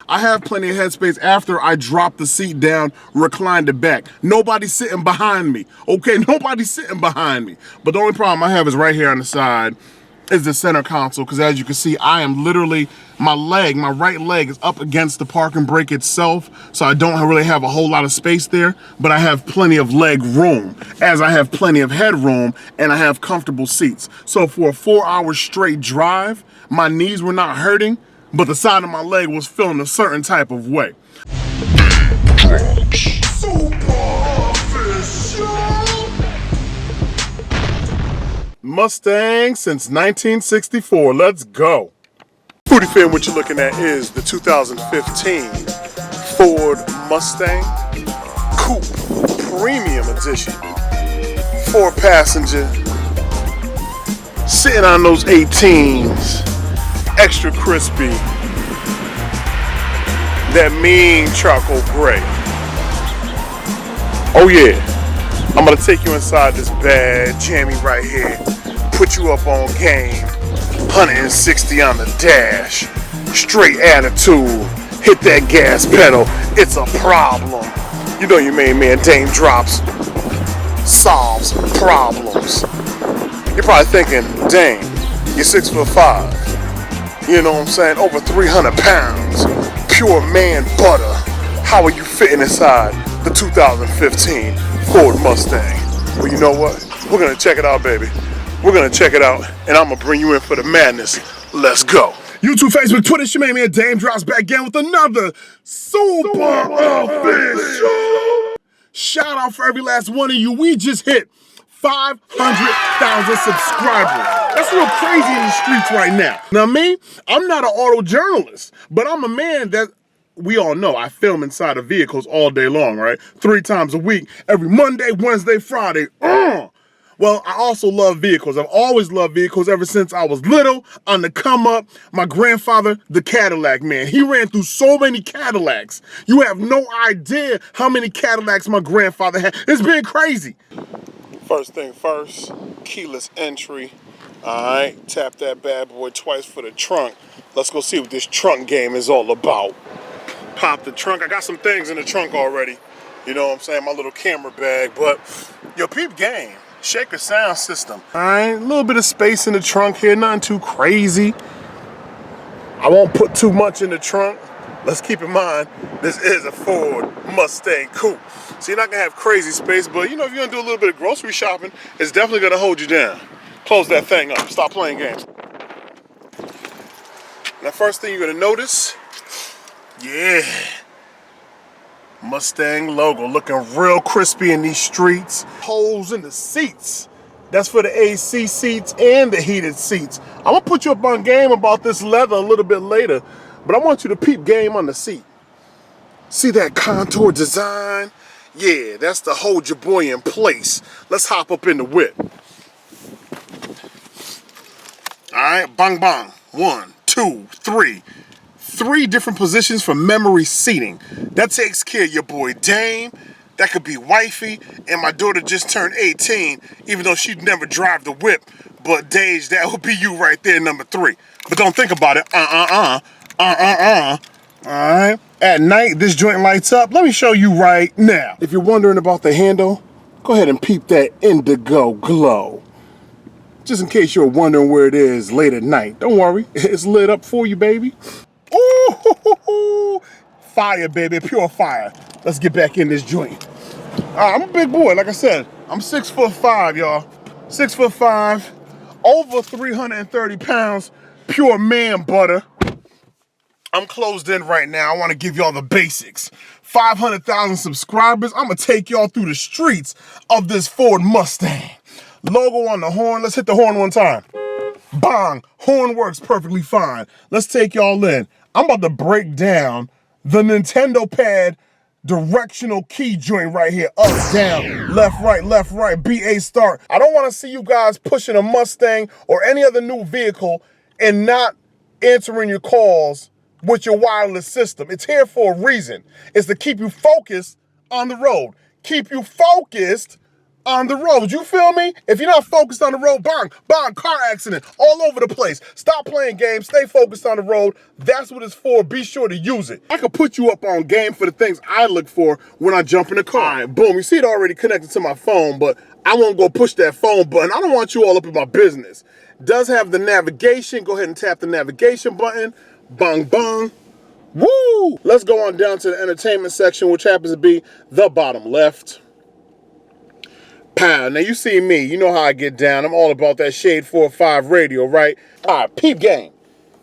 I have plenty of headspace after I drop the seat down, reclined it back. Nobody's sitting behind me, okay? Nobody's sitting behind me. But the only problem I have is right here on the side is the center console, because as you can see, I am literally, my right leg is up against the parking brake itself, so I don't really have a whole lot of space there, but I have plenty of leg room, as I have plenty of headroom, and I have comfortable seats. So for a 4-hour straight drive, my knees were not hurting, but the side of my leg was feeling a certain type of way. Mustang since 1964. Let's go. Foodie fan, what you're looking at is the 2015 Ford Mustang Coupe Premium Edition. 4-passenger, sitting on those 18s, extra crispy, that mean charcoal gray. Oh yeah, I'm gonna take you inside this bad jammy right here, put you up on game, 160 on the dash, straight attitude, hit that gas pedal, it's a problem. You know your main man Daym drops, solves problems. You're probably thinking, Daym, you're 6'5", you know what I'm saying, over 300 pounds, pure man butter. How are you fitting inside the 2015 Ford Mustang? Well, you know what? We're gonna check it out, baby. We're gonna check it out, and I'm gonna bring you in for the madness. Let's go. YouTube, Facebook, Twitter, it's your main man Daym drops back again with another super official. Shout out for every last one of you. We just hit 500,000 subscribers. That's real crazy in the streets right now. Now me, I'm not an auto journalist, but I'm a man that we all know I film inside of vehicles all day long, right? 3 times a week, every Monday, Wednesday, Friday. Well, I also love vehicles. I've always loved vehicles ever since I was little, on the come up. My grandfather, the Cadillac man, he ran through so many Cadillacs. You have no idea how many Cadillacs my grandfather had. It's been crazy. First thing first, keyless entry. All right, tap that bad boy twice for the trunk. Let's go see what this trunk game is all about. Pop the trunk. I got some things in the trunk already. You know what I'm saying? My little camera bag, but yo, peep game. Shaker sound system. All right, a little bit of space in the trunk here, nothing too crazy. I won't put too much in the trunk. Let's keep in mind, this is a Ford Mustang Coupe. So you're not gonna have crazy space, but you know, if you're gonna do a little bit of grocery shopping, it's definitely gonna hold you down. Close that thing up, stop playing games. Now, first thing you're gonna notice, yeah, Mustang logo looking real crispy in these streets. Holes in the seats. That's for the AC seats and the heated seats. I'm gonna put you up on game about this leather a little bit later, but I want you to peep game on the seat. See that contour design? Yeah, that's to hold your boy in place. Let's hop up in the whip. All right, bang bang. 1, 2, 3. 3 different positions for memory seating. That takes care of your boy Daym. That could be wifey, and my daughter just turned 18, even though she'd never drive the whip. But Dage, that would be you right there, number 3. But don't think about it. All right. At night, this joint lights up. Let me show you right now. If you're wondering about the handle, go ahead and peep that indigo glow. Just in case you're wondering where it is late at night. Don't worry, it's lit up for you, baby. Ooh, fire, baby, pure fire. Let's get back in this joint. I'm a big boy, like I said. I'm 6'5", y'all. 6'5", over 330 pounds, pure man butter. I'm closed in right now. I want to give y'all the basics. 500,000 subscribers. I'm gonna take y'all through the streets of this Ford Mustang. Logo on the horn. Let's hit the horn one time. Bang! Horn works perfectly fine. Let's take y'all in. I'm about to break down the Nintendo pad directional key joint right here. Up, down, left, right, BA start. I don't want to see you guys pushing a Mustang or any other new vehicle and not answering your calls with your wireless system. It's here for a reason. It's to keep you focused on the road. Keep you focused on the road. You feel me? If you're not focused on the road, bang, car accident all over the place. Stop playing games, stay focused on the road. That's what it's for. Be sure to use it. I could put you up on game for the things I look for when I jump in the car. All right, boom, you see it already connected to my phone, but I won't go push that phone button. I don't want you all up in my business. Does have the navigation. Go ahead and tap the navigation button. Bang, bang. Woo! Let's go on down to the entertainment section, which happens to be the bottom left. Pow. Now you see me. You know how I get down. I'm all about that Shade 4-5 radio, right? All right, peep game.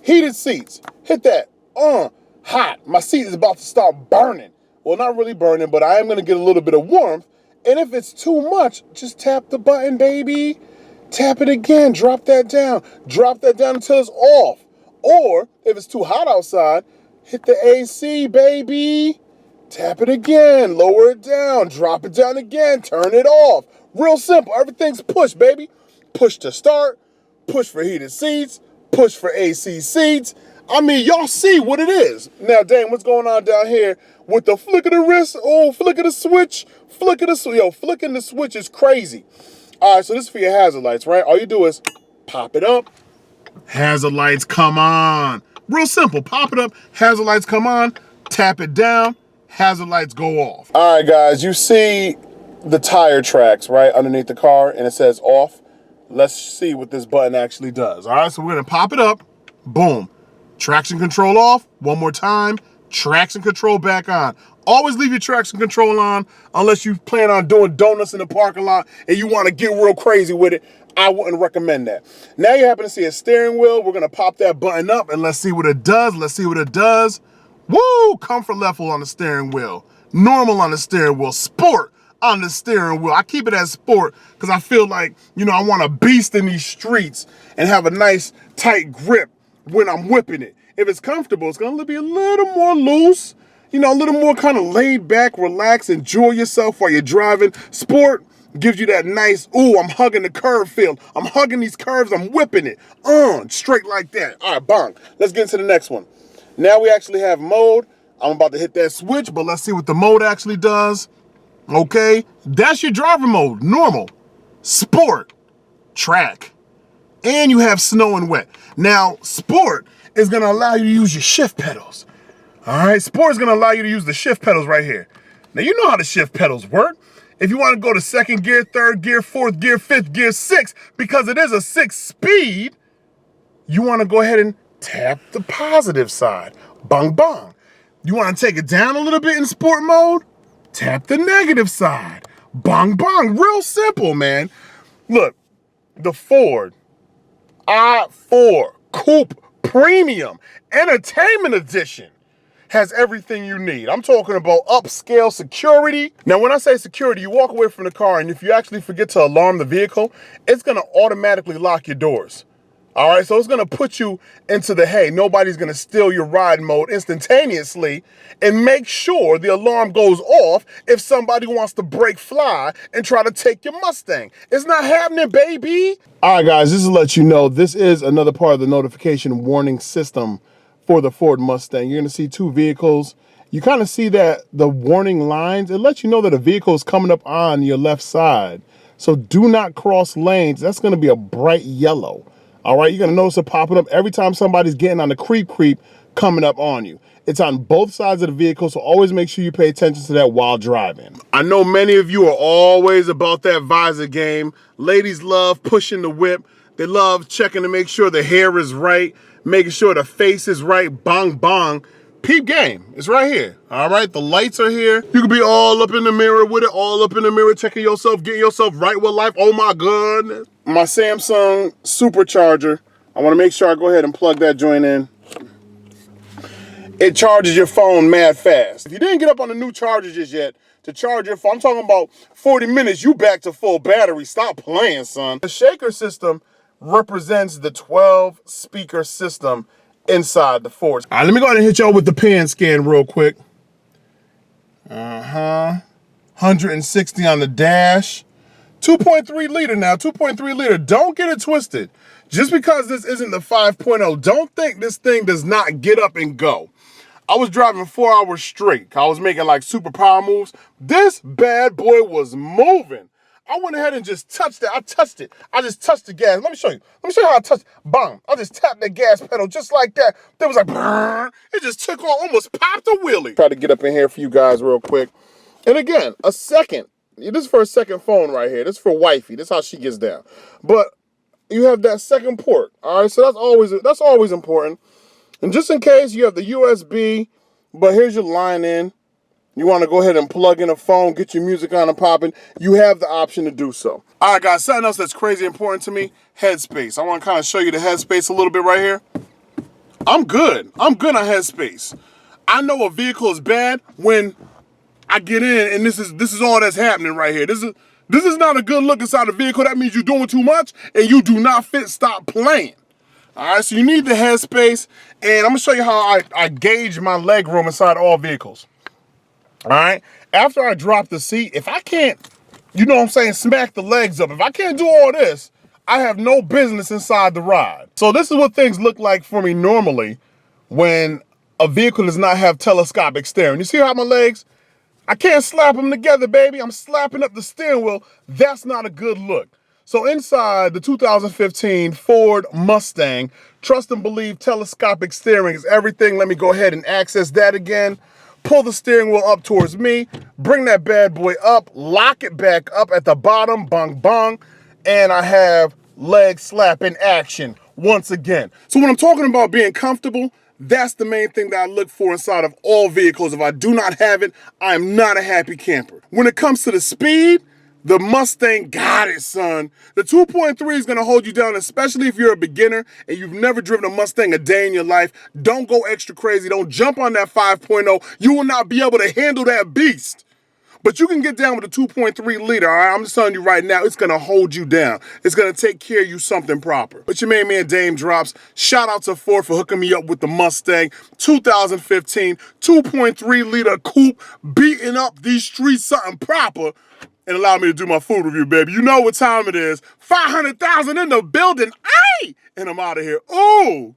Heated seats. Hit that. Hot. My seat is about to start burning. Well, not really burning, but I am going to get a little bit of warmth. And if it's too much, just tap the button, baby. Tap it again. Drop that down. Drop that down until it's off. Or if it's too hot outside, hit the AC, baby. Tap it again. Lower it down. Drop it down again. Turn it off. Real simple. Everything's push, baby. Push to start. Push for heated seats. Push for AC seats. I mean, y'all see what it is. Now, Daym, what's going on down here with the flick of the wrist? Oh, flick of the switch. Flick of the switch. Yo, flicking the switch is crazy. All right, so this is for your hazard lights, right? All you do is pop it up. Hazard lights come on. Real simple. Pop it up. Hazard lights come on. Tap it down. Hazard lights go off. All right, guys, you see the tire tracks, right, underneath the car, and it says off. Let's see what this button actually does. All right, so we're going to pop it up. Boom. Traction control off. One more time. Traction control back on. Always leave your traction control on unless you plan on doing donuts in the parking lot and you want to get real crazy with it. I wouldn't recommend that. Now you happen to see a steering wheel. We're going to pop that button up and let's see what it does. Let's see what it does. Woo! Comfort level on the steering wheel. Normal on the steering wheel. Sport on the steering wheel. I keep it as sport because I feel like, you know, I want to beast in these streets and have a nice tight grip when I'm whipping it. If it's comfortable, it's going to be a little more loose, you know, a little more kind of laid back, relax, enjoy yourself while you're driving. Sport gives you that nice, ooh, I'm hugging the curve feel. I'm hugging these curves, I'm whipping it. Straight like that. All right, bang. Let's get into the next one. Now we actually have mode. I'm about to hit that switch, but let's see what the mode actually does. Okay, that's your driver mode. Normal, sport, track, and you have snow and wet. Now, sport is gonna allow you to use your shift pedals. All right, sport is gonna allow you to use the shift pedals right here. Now, you know how the shift pedals work. If you wanna go to second gear, third gear, fourth gear, fifth gear, sixth, because it is a 6-speed, you wanna go ahead and tap the positive side. Bang, bang. You wanna take it down a little bit in sport mode? Tap the negative side. Bang, bang. Real simple, man. Look, the Ford I-4 Coupe Premium Entertainment Edition has everything you need. I'm talking about upscale security. Now, when I say security, you walk away from the car, and if you actually forget to alarm the vehicle, it's gonna automatically lock your doors. All right, so it's gonna put you into the, hey, nobody's gonna steal your ride mode instantaneously, and make sure the alarm goes off if somebody wants to break fly and try to take your Mustang. It's not happening, baby. All right, guys, this is to let you know, this is another part of the notification warning system for the Ford Mustang. You're gonna see two vehicles. You kind of see that the warning lines, it lets you know that a vehicle is coming up on your left side. So do not cross lanes. That's gonna be a bright yellow. All right, you're gonna notice it popping up every time somebody's getting on the creep coming up on you. It's on both sides of the vehicle, so always make sure you pay attention to that while driving. I know many of you are always about that visor game. Ladies love pushing the whip. They love checking to make sure the hair is right, making sure the face is right, bang, bang. Peep game, it's right here, all right? The lights are here. You can be all up in the mirror with it, all up in the mirror, checking yourself, getting yourself right with life. Oh my goodness. My Samsung supercharger, I wanna make sure I go ahead and plug that joint in. It charges your phone mad fast. If you didn't get up on the new charger just yet, to charge your phone, I'm talking about 40 minutes, you back to full battery. Stop playing, son. The shaker system represents the 12-speaker system inside the Ford. All right, let me go ahead and hit y'all with the pan scan real quick. 160 on the dash. 2.3 liter now, 2.3 liter. Don't get it twisted. Just because this isn't the 5.0, don't think this thing does not get up and go. I was driving 4 hours straight. I was making like super power moves. This bad boy was moving. I went ahead and just touched it. I touched it. I just touched the gas. Let me show you. Let me show you how I touched. Bang. I just tapped the gas pedal just like that. There was like, brrr. It just took off, almost popped a wheelie. Try to get up in here for you guys real quick. And again, a second. This is for a second phone right here. This is for wifey. This is how she gets down. But you have that second port. All right, so that's always important. And just in case, you have the USB, but here's your line in. You want to go ahead and plug in a phone, get your music on and popping, you have the option to do so. All right, guys, something else that's crazy important to me, headspace. I want to kind of show you the headspace a little bit right here. I'm good. I'm good on headspace. I know a vehicle is bad when I get in and this is all that's happening right here. This is not a good look inside the vehicle. That means you're doing too much and you do not fit. Stop playing. All right, so you need the headspace, and I'm gonna show you how I gauge my leg room inside all vehicles. All right, after I drop the seat, if I can't, you know what I'm saying, smack the legs up, if I can't do all this, I have no business inside the ride. So this is what things look like for me normally when a vehicle does not have telescopic steering. You see how my legs, I can't slap them together, baby. I'm slapping up the steering wheel. That's not a good look. So inside the 2015 Ford Mustang, trust and believe telescopic steering is everything. Let me go ahead and access that again. Pull the steering wheel up towards me, bring that bad boy up, lock it back up at the bottom, bong bong, and I have leg slap in action once again. So when I'm talking about being comfortable, that's the main thing that I look for inside of all vehicles. If I do not have it, I am not a happy camper. When it comes to the speed, the Mustang got it, son. The 2.3 is gonna hold you down, especially if you're a beginner and you've never driven a Mustang a day in your life. Don't go extra crazy. Don't jump on that 5.0. You will not be able to handle that beast. But you can get down with a 2.3 liter, all right? I'm just telling you right now, it's gonna hold you down. It's gonna take care of you something proper. But your main man Daym drops. Shout out to Ford for hooking me up with the Mustang 2015 2.3 liter coupe, beating up these streets something proper, and allow me to do my food review, baby. You know what time it is. 500,000 in the building, aye! And I'm out of here, ooh!